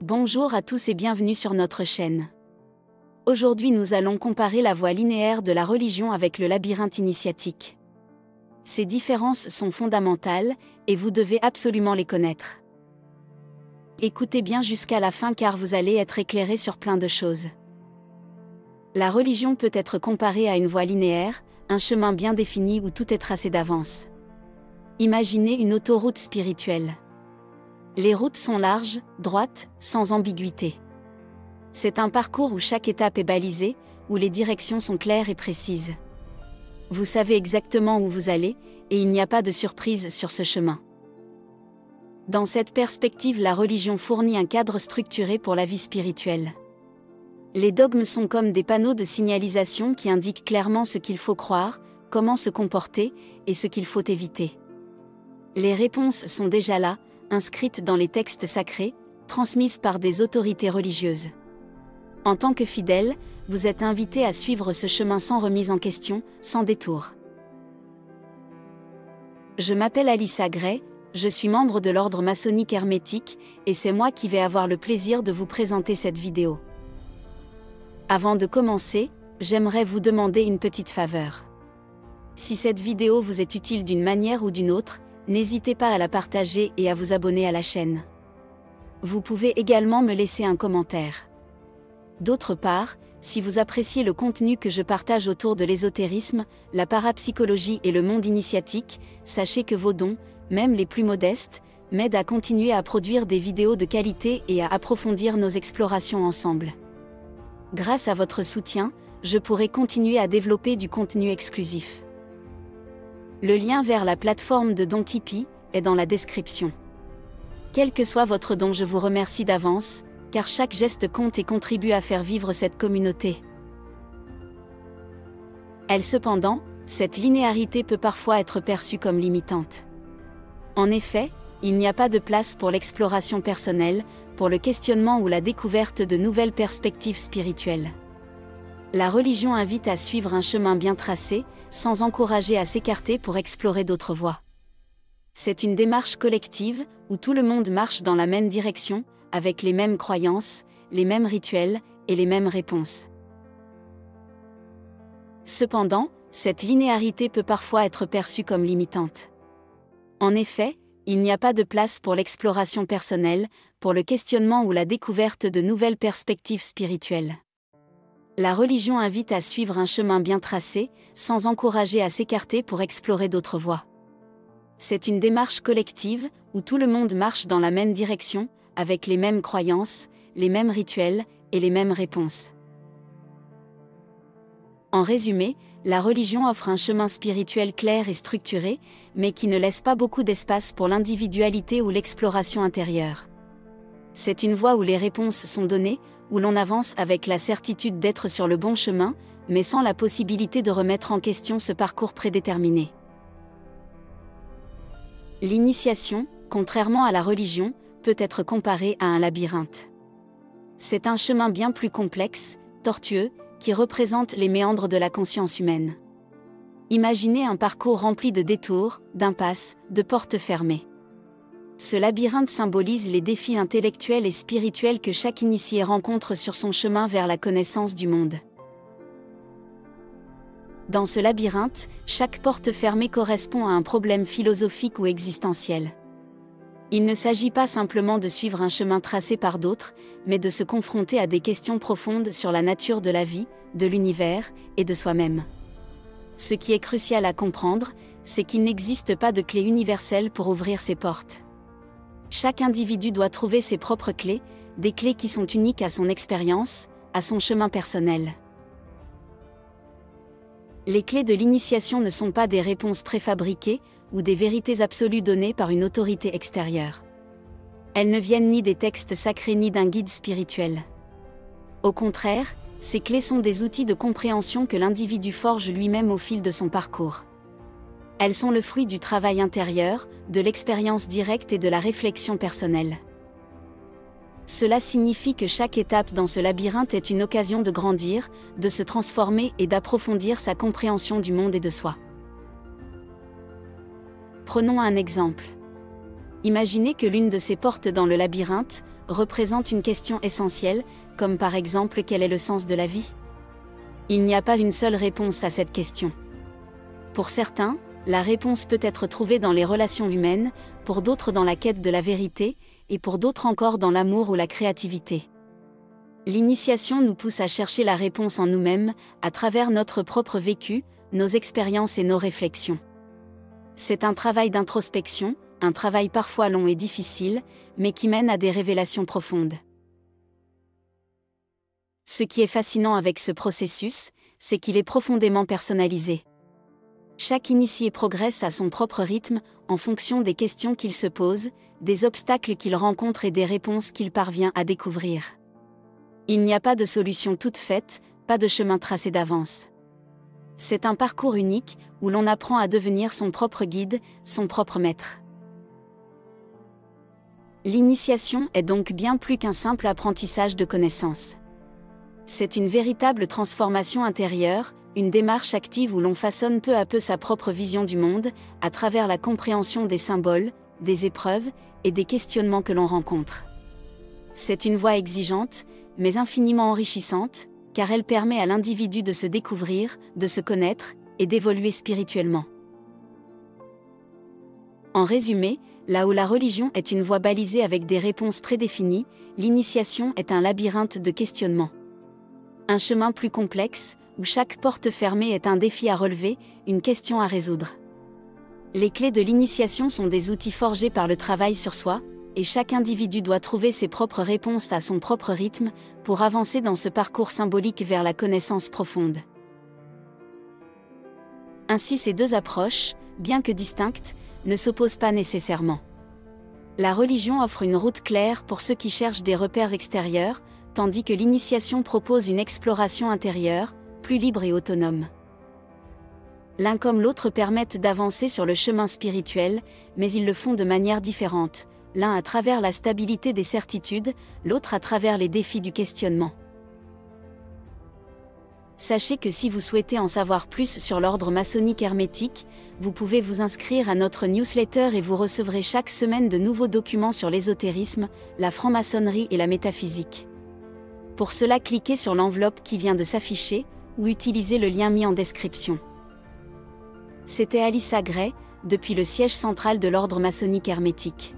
Bonjour à tous et bienvenue sur notre chaîne. Aujourd'hui nous allons comparer la voie linéaire de la religion avec le labyrinthe initiatique. Ces différences sont fondamentales, et vous devez absolument les connaître. Écoutez bien jusqu'à la fin car vous allez être éclairé sur plein de choses. La religion peut être comparée à une voie linéaire, un chemin bien défini où tout est tracé d'avance. Imaginez une autoroute spirituelle. Les routes sont larges, droites, sans ambiguïté. C'est un parcours où chaque étape est balisée, où les directions sont claires et précises. Vous savez exactement où vous allez, et il n'y a pas de surprise sur ce chemin. Dans cette perspective, la religion fournit un cadre structuré pour la vie spirituelle. Les dogmes sont comme des panneaux de signalisation qui indiquent clairement ce qu'il faut croire, comment se comporter, et ce qu'il faut éviter. Les réponses sont déjà là, inscrites dans les textes sacrés, transmises par des autorités religieuses. En tant que fidèle, vous êtes invité à suivre ce chemin sans remise en question, sans détour. Je m'appelle Alyssa Gray, je suis membre de l'ordre maçonnique hermétique, et c'est moi qui vais avoir le plaisir de vous présenter cette vidéo. Avant de commencer, j'aimerais vous demander une petite faveur. Si cette vidéo vous est utile d'une manière ou d'une autre, n'hésitez pas à la partager et à vous abonner à la chaîne. Vous pouvez également me laisser un commentaire. D'autre part, si vous appréciez le contenu que je partage autour de l'ésotérisme, la parapsychologie et le monde initiatique, sachez que vos dons, même les plus modestes, m'aident à continuer à produire des vidéos de qualité et à approfondir nos explorations ensemble. Grâce à votre soutien, je pourrai continuer à développer du contenu exclusif. Le lien vers la plateforme de don Tipeee est dans la description. Quel que soit votre don, je vous remercie d'avance, car chaque geste compte et contribue à faire vivre cette communauté. Cependant, cette linéarité peut parfois être perçue comme limitante. En effet, il n'y a pas de place pour l'exploration personnelle, pour le questionnement ou la découverte de nouvelles perspectives spirituelles. La religion invite à suivre un chemin bien tracé, sans encourager à s'écarter pour explorer d'autres voies. C'est une démarche collective, où tout le monde marche dans la même direction, avec les mêmes croyances, les mêmes rituels, et les mêmes réponses. Cependant, cette linéarité peut parfois être perçue comme limitante. En effet, il n'y a pas de place pour l'exploration personnelle, pour le questionnement ou la découverte de nouvelles perspectives spirituelles. La religion invite à suivre un chemin bien tracé, sans encourager à s'écarter pour explorer d'autres voies. C'est une démarche collective, où tout le monde marche dans la même direction, avec les mêmes croyances, les mêmes rituels, et les mêmes réponses. En résumé, la religion offre un chemin spirituel clair et structuré, mais qui ne laisse pas beaucoup d'espace pour l'individualité ou l'exploration intérieure. C'est une voie où les réponses sont données, où l'on avance avec la certitude d'être sur le bon chemin, mais sans la possibilité de remettre en question ce parcours prédéterminé. L'initiation, contrairement à la religion, peut être comparée à un labyrinthe. C'est un chemin bien plus complexe, tortueux, qui représente les méandres de la conscience humaine. Imaginez un parcours rempli de détours, d'impasses, de portes fermées. Ce labyrinthe symbolise les défis intellectuels et spirituels que chaque initié rencontre sur son chemin vers la connaissance du monde. Dans ce labyrinthe, chaque porte fermée correspond à un problème philosophique ou existentiel. Il ne s'agit pas simplement de suivre un chemin tracé par d'autres, mais de se confronter à des questions profondes sur la nature de la vie, de l'univers, et de soi-même. Ce qui est crucial à comprendre, c'est qu'il n'existe pas de clé universelle pour ouvrir ces portes. Chaque individu doit trouver ses propres clés, des clés qui sont uniques à son expérience, à son chemin personnel. Les clés de l'initiation ne sont pas des réponses préfabriquées, ou des vérités absolues données par une autorité extérieure. Elles ne viennent ni des textes sacrés ni d'un guide spirituel. Au contraire, ces clés sont des outils de compréhension que l'individu forge lui-même au fil de son parcours. Elles sont le fruit du travail intérieur, de l'expérience directe et de la réflexion personnelle. Cela signifie que chaque étape dans ce labyrinthe est une occasion de grandir, de se transformer et d'approfondir sa compréhension du monde et de soi. Prenons un exemple. Imaginez que l'une de ces portes dans le labyrinthe représente une question essentielle, comme par exemple quel est le sens de la vie? Il n'y a pas une seule réponse à cette question. Pour certains, la réponse peut être trouvée dans les relations humaines, pour d'autres dans la quête de la vérité, et pour d'autres encore dans l'amour ou la créativité. L'initiation nous pousse à chercher la réponse en nous-mêmes, à travers notre propre vécu, nos expériences et nos réflexions. C'est un travail d'introspection, un travail parfois long et difficile, mais qui mène à des révélations profondes. Ce qui est fascinant avec ce processus, c'est qu'il est profondément personnalisé. Chaque initié progresse à son propre rythme, en fonction des questions qu'il se pose, des obstacles qu'il rencontre et des réponses qu'il parvient à découvrir. Il n'y a pas de solution toute faite, pas de chemin tracé d'avance. C'est un parcours unique, où l'on apprend à devenir son propre guide, son propre maître. L'initiation est donc bien plus qu'un simple apprentissage de connaissances. C'est une véritable transformation intérieure, une démarche active où l'on façonne peu à peu sa propre vision du monde, à travers la compréhension des symboles, des épreuves, et des questionnements que l'on rencontre. C'est une voie exigeante, mais infiniment enrichissante, car elle permet à l'individu de se découvrir, de se connaître, et d'évoluer spirituellement. En résumé, là où la religion est une voie balisée avec des réponses prédéfinies, l'initiation est un labyrinthe de questionnements. Un chemin plus complexe, où chaque porte fermée est un défi à relever, une question à résoudre. Les clés de l'initiation sont des outils forgés par le travail sur soi, et chaque individu doit trouver ses propres réponses à son propre rythme, pour avancer dans ce parcours symbolique vers la connaissance profonde. Ainsi ces deux approches, bien que distinctes, ne s'opposent pas nécessairement. La religion offre une route claire pour ceux qui cherchent des repères extérieurs, tandis que l'initiation propose une exploration intérieure, plus libre et autonome. L'un comme l'autre permettent d'avancer sur le chemin spirituel, mais ils le font de manière différente, l'un à travers la stabilité des certitudes, l'autre à travers les défis du questionnement. Sachez que si vous souhaitez en savoir plus sur l'ordre maçonnique hermétique, vous pouvez vous inscrire à notre newsletter et vous recevrez chaque semaine de nouveaux documents sur l'ésotérisme, la franc-maçonnerie et la métaphysique. Pour cela, cliquez sur l'enveloppe qui vient de s'afficher, ou utilisez le lien mis en description. C'était Alyssa Gray, depuis le siège central de l'ordre maçonnique hermétique.